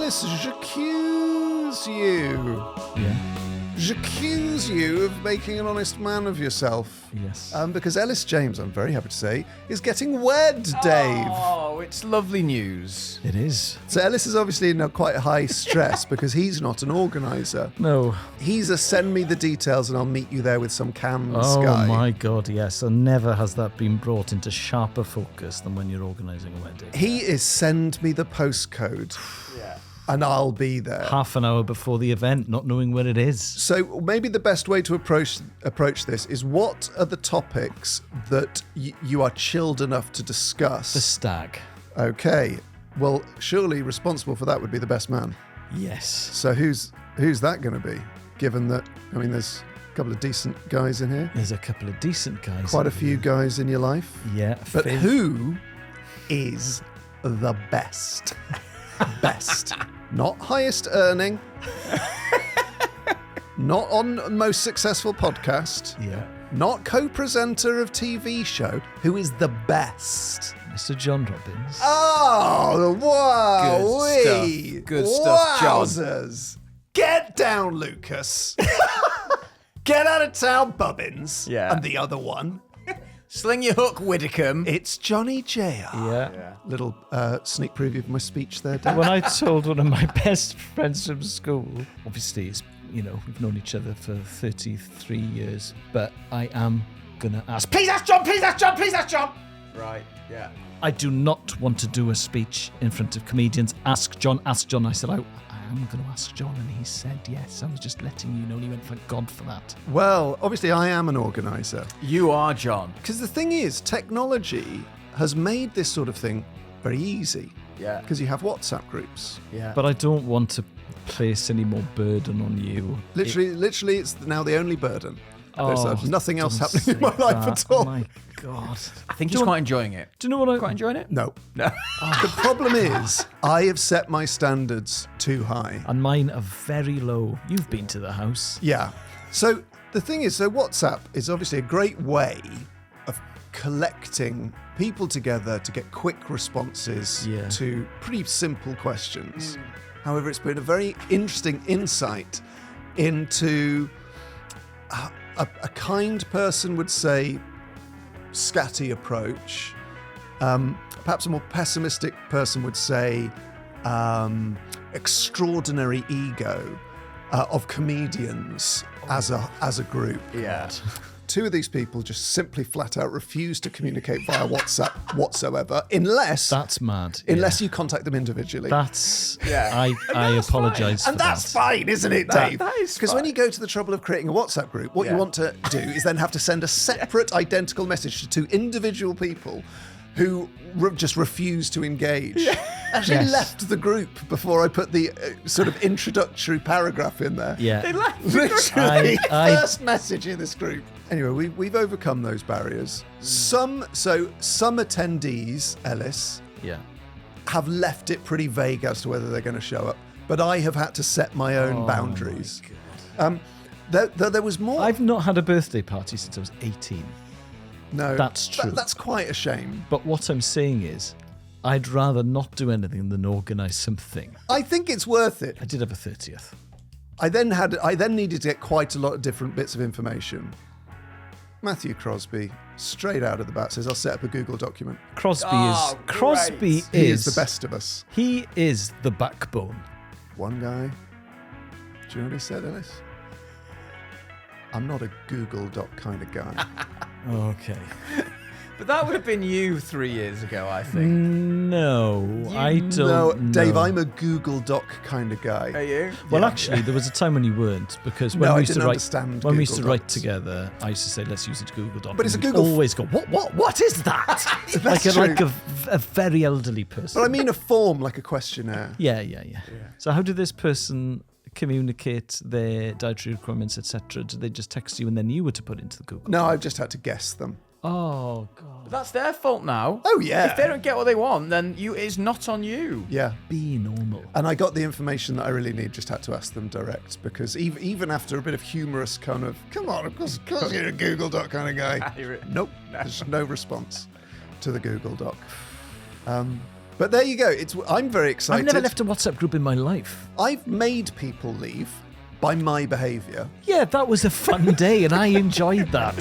Elis, j'accuse you. Yeah. J'accuse you of making an honest man of yourself. Yes. Because Elis James, I'm very happy to say, is getting wed, Dave. Oh, it's lovely news. It is. So Elis is obviously in quite high stress because he's not an organiser. No. He's a send me the details and I'll meet you there with some cans Oh guy. my God, yes. And never has that been brought into sharper focus than when you're organising a wedding. He is send me the postcode. Yeah. And I'll be there. Half an hour before the event, not knowing where it is. So maybe the best way to approach this is, what are the topics that you are chilled enough to discuss? The stag. Okay. Well, surely responsible for that would be the best man. Yes. So who's that going to be? Given that, I mean, there's a couple of decent guys in here. There's a couple of decent guys. Quite a few guys in your life. Yeah. But who is the best? Best. Not highest earning. Not on most successful podcast. Yeah. Not co-presenter of TV show. Who is the best? Mr. John Robbins. Oh, wow. Good stuff, John. Wowzers. Get down, Lucas. Get out of town, Bubbins. Yeah. And the other one, Sling your hook, Widdicombe. it's Johnny Jr. Yeah. Little sneak preview of my speech there, Dan. When I told one of my best friends from school, obviously it's, we've known each other for 33 years, but I am going to ask, please ask John, please ask John, please ask John. Right, yeah. I do not want to do a speech in front of comedians. Ask John, ask John. I said, I am going to ask John, and he said yes. I was just letting you know, and he went, thank God for that. Well, obviously I am an organiser. You are, John. Because the thing is, technology has made this sort of thing very easy. Yeah. Because you have WhatsApp groups. Yeah. But I don't want to place any more burden on you. Literally, it's now the only burden. Oh, There's nothing else don't happening in my say life that. at all. Oh my God. I think he's quite enjoying it. Do you know what I... Quite enjoying it? No. No. The problem is, I have set my standards too high. And mine are very low. You've been to the house. Yeah. So the thing is, WhatsApp is obviously a great way of collecting people together to get quick responses Yeah. to pretty simple questions. However, it's been a very interesting insight into a kind person would say scatty approach. Perhaps a more pessimistic person would say extraordinary ego of comedians as a group. Yeah. Two of these people just simply flat out refuse to communicate via WhatsApp whatsoever, unless That's mad. you contact them individually. That's... Yeah. I apologise for And that's that. fine, isn't it, Dave? that is Because when fine. you go to the trouble of creating a WhatsApp group, what you Yeah. want to do is then have to send a separate identical message to two individual people who just refuse to engage. Actually Yes. left the group before I put the sort of introductory paragraph in there. Yeah. Literally, I- first message in this group. Anyway, we've overcome those barriers. Some attendees, Elis, Yeah. have left it pretty vague as to whether they're going to show up, but I have had to set my own boundaries. There was more. I've not had a birthday party since I was 18. No, That's true. That's quite a shame. But what I'm saying is, I'd rather not do anything than organise something. I think it's worth it. I did have a 30th. I then needed to get quite a lot of different bits of information. Matthew Crosby, straight out of the bat, says, I'll set up a Google document. Crosby Oh, great. He is the best of us. He is the backbone. One guy. Do you know what he said, Elis? I'm not a Google Doc kind of guy. Okay. But that would have been you 3 years ago, I think. No, I don't No, know. Dave, I'm a Google Doc kind of guy. Are you? Well, Yeah. actually, there was a time when you weren't, because when No, we I used to didn't write, understand when we used to Google write Docs. together, I used to say, "Let's use a Google Doc." But it's and a we'd Google- always go, "What is that?" That's like true. a very elderly person. But I mean a form, like a questionnaire. Yeah. So how did this person communicate their dietary requirements, etc.? Did they just text you and then you were to put into the Google? No, I've just had to guess them. Oh God. But that's their fault now. Oh, yeah. If they don't get what they want, then it's not on you. Yeah. Be normal. And I got the information that I really need, just had to ask them direct, because even after a bit of humorous kind of, come on, of course you're a Google Doc kind of guy. Nope, there's no response to the Google Doc. But there you go. I'm very excited. I've never left a WhatsApp group in my life. I've made people leave by my behaviour. Yeah, that was a fun day and I enjoyed that.